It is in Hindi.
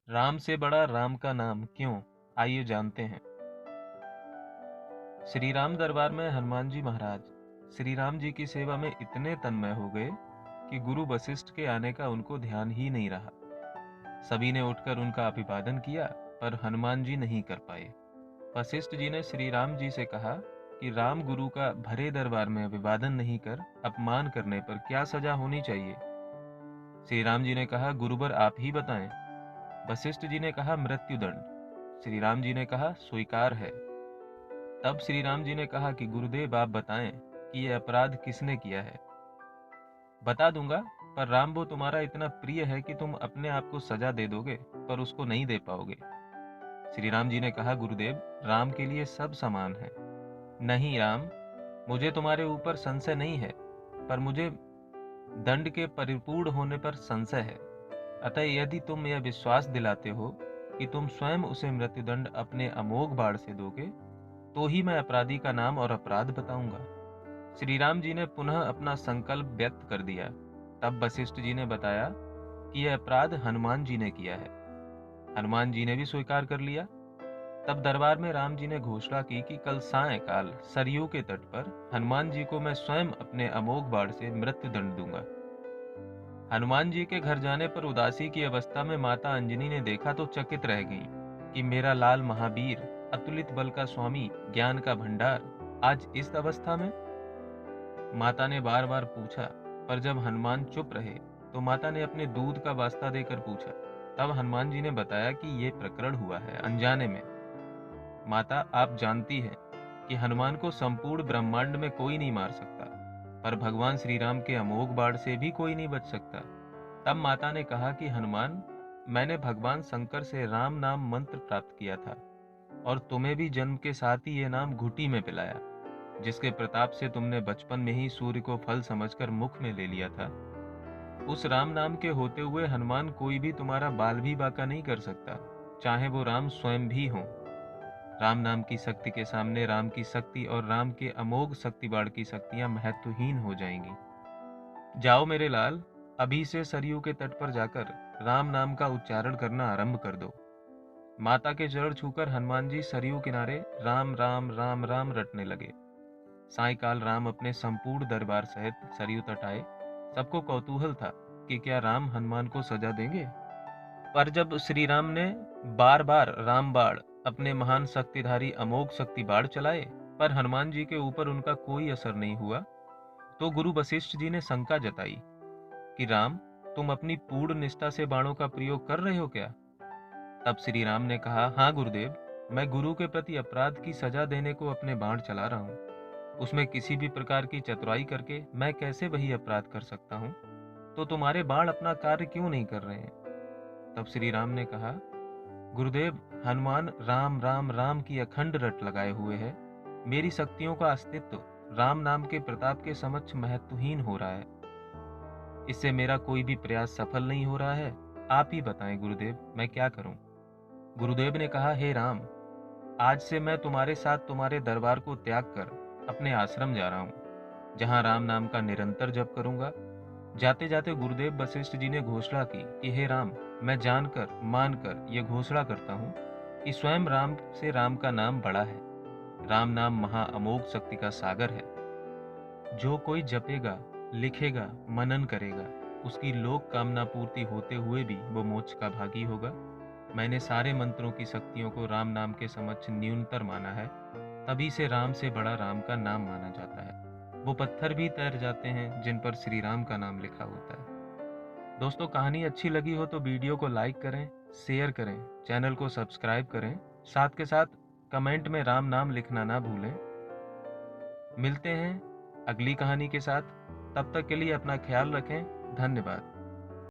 राम से बड़ा राम का नाम क्यों? आइए जानते हैं। श्री राम दरबार में हनुमान जी महाराज श्री राम जी की सेवा में इतने तन्मय हो गए कि गुरु वशिष्ठ के आने का उनको ध्यान ही नहीं रहा। सभी ने उठकर उनका अभिवादन किया, पर हनुमान जी नहीं कर पाए। वशिष्ठ जी ने श्री राम जी से कहा कि राम गुरु का भरे दरबार में अभिवादन नहीं कर अपमान करने पर क्या सजा होनी चाहिए? श्री राम जी ने कहा, गुरुवर आप ही बताएं। वशिष्ठ जी ने कहा, मृत्युदंड। श्री राम जी ने कहा, स्वीकार है। तब श्री राम जी ने कहा कि गुरुदेव आप बताएं कि यह अपराध किसने किया है। बता दूंगा, पर राम वो तुम्हारा इतना प्रिय है कि तुम अपने आप को सजा दे दोगे, पर उसको नहीं दे पाओगे। श्री राम जी ने कहा, गुरुदेव राम के लिए सब समान है। नहीं राम, मुझे तुम्हारे ऊपर संशय नहीं है, पर मुझे दंड के परिपूर्ण होने पर संशय है। अतः यदि तुम यह विश्वास दिलाते हो कि तुम स्वयं उसे मृत्युदंड अपने अमोघ बाण से दोगे, तो ही मैं अपराधी का नाम और अपराध बताऊंगा। श्री राम जी ने पुनः अपना संकल्प व्यक्त कर दिया। तब वशिष्ठ जी ने बताया कि यह अपराध हनुमान जी ने किया है। हनुमान जी ने भी स्वीकार कर लिया। तब दरबार में राम जी ने घोषणा की कि कल सायंकाल सरयू के तट पर हनुमान जी को मैं स्वयं अपने अमोघ बाण से मृत्युदंड दूंगा। हनुमान जी के घर जाने पर उदासी की अवस्था में माता अंजनी ने देखा तो चकित रह गईं कि मेरा लाल महावीर, अतुलित बल का स्वामी, ज्ञान का भंडार आज इस अवस्था में। माता ने बार बार पूछा, पर जब हनुमान चुप रहे तो माता ने अपने दूध का वास्ता देकर पूछा। तब हनुमान जी ने बताया कि ये प्रकरण हुआ है अनजाने में। माता आप जानती हैं कि हनुमान को संपूर्ण ब्रह्मांड में कोई नहीं मार सकता, पर भगवान श्री राम के अमोघ बाण से भी कोई नहीं बच सकता। तब माता ने कहा कि हनुमान, मैंने भगवान शंकर से राम नाम मंत्र प्राप्त किया था, और तुम्हें भी जन्म के साथ ही ये नाम घुटी में पिलाया, जिसके प्रताप से तुमने बचपन में ही सूर्य को फल समझकर मुख में ले लिया था। उस राम नाम के होते हुए हनुमान कोई भी तुम्हारा बाल भी बांका नहीं कर सकता, चाहे वो राम स्वयं भी हो। राम नाम की शक्ति के सामने राम की शक्ति और राम के अमोघ शक्ति बाण की शक्तियां महत्वहीन हो जाएंगी। जाओ मेरे लाल, अभी से सरयू के तट पर जाकर राम नाम का उच्चारण करना आरंभ कर दो। माता के चरण छूकर हनुमान जी सरयू किनारे राम राम राम राम रटने लगे। सायकाल राम अपने संपूर्ण दरबार सहित सरयू तट आए। सबको कौतूहल था कि क्या राम हनुमान को सजा देंगे। पर जब श्री राम ने बार बार राम बाण, अपने महान शक्तिधारी अमोघ शक्ति बाण चलाए, पर हनुमान जी के ऊपर उनका कोई असर नहीं हुआ, तो गुरु वशिष्ठ जी ने शंका जताई कि राम, तुम अपनी पूर्ण निष्ठा से बाणों का प्रयोग कर रहे हो क्या? तब श्री राम ने कहा, हाँ गुरुदेव, मैं गुरु के प्रति अपराध की सजा देने को अपने बाण चला रहा हूँ। उसमें किसी भी प्रकार की चतुराई करके मैं कैसे वही अपराध कर सकता हूँ? तो तुम्हारे बाण अपना कार्य क्यों नहीं कर रहे हैं? तब श्री राम ने कहा, गुरुदेव, हनुमान राम राम राम की अखंड रट लगाए हुए है। मेरी शक्तियों का अस्तित्व राम नाम के प्रताप के समक्ष महत्वहीन हो रहा है। इससे मेरा कोई भी प्रयास सफल नहीं हो रहा है। आप ही बताएं गुरुदेव, मैं क्या करूं? गुरुदेव ने कहा, हे राम, आज से मैं तुम्हारे साथ तुम्हारे दरबार को त्याग कर अपने आश्रम जा रहा हूँ, जहाँ राम नाम का निरंतर जप करूंगा। जाते जाते गुरुदेव वशिष्ठ जी ने घोषणा की कि हे राम, मैं जानकर मानकर यह घोषणा करता हूँ कि स्वयं राम से राम का नाम बड़ा है। राम नाम महा अमोघ शक्ति का सागर है। जो कोई जपेगा, लिखेगा, मनन करेगा, उसकी लोक कामना पूर्ति होते हुए भी वो मोक्ष का भागी होगा। मैंने सारे मंत्रों की शक्तियों को राम नाम के समक्ष न्यूनतर माना है, तभी से राम से बड़ा राम का नाम माना जाता है। वो पत्थर भी तैर जाते हैं जिन पर श्री राम का नाम लिखा होता है। दोस्तों, कहानी अच्छी लगी हो तो वीडियो को लाइक करें, शेयर करें, चैनल को सब्सक्राइब करें, साथ के साथ कमेंट में राम नाम लिखना ना भूलें। मिलते हैं अगली कहानी के साथ। तब तक के लिए अपना ख्याल रखें। धन्यवाद।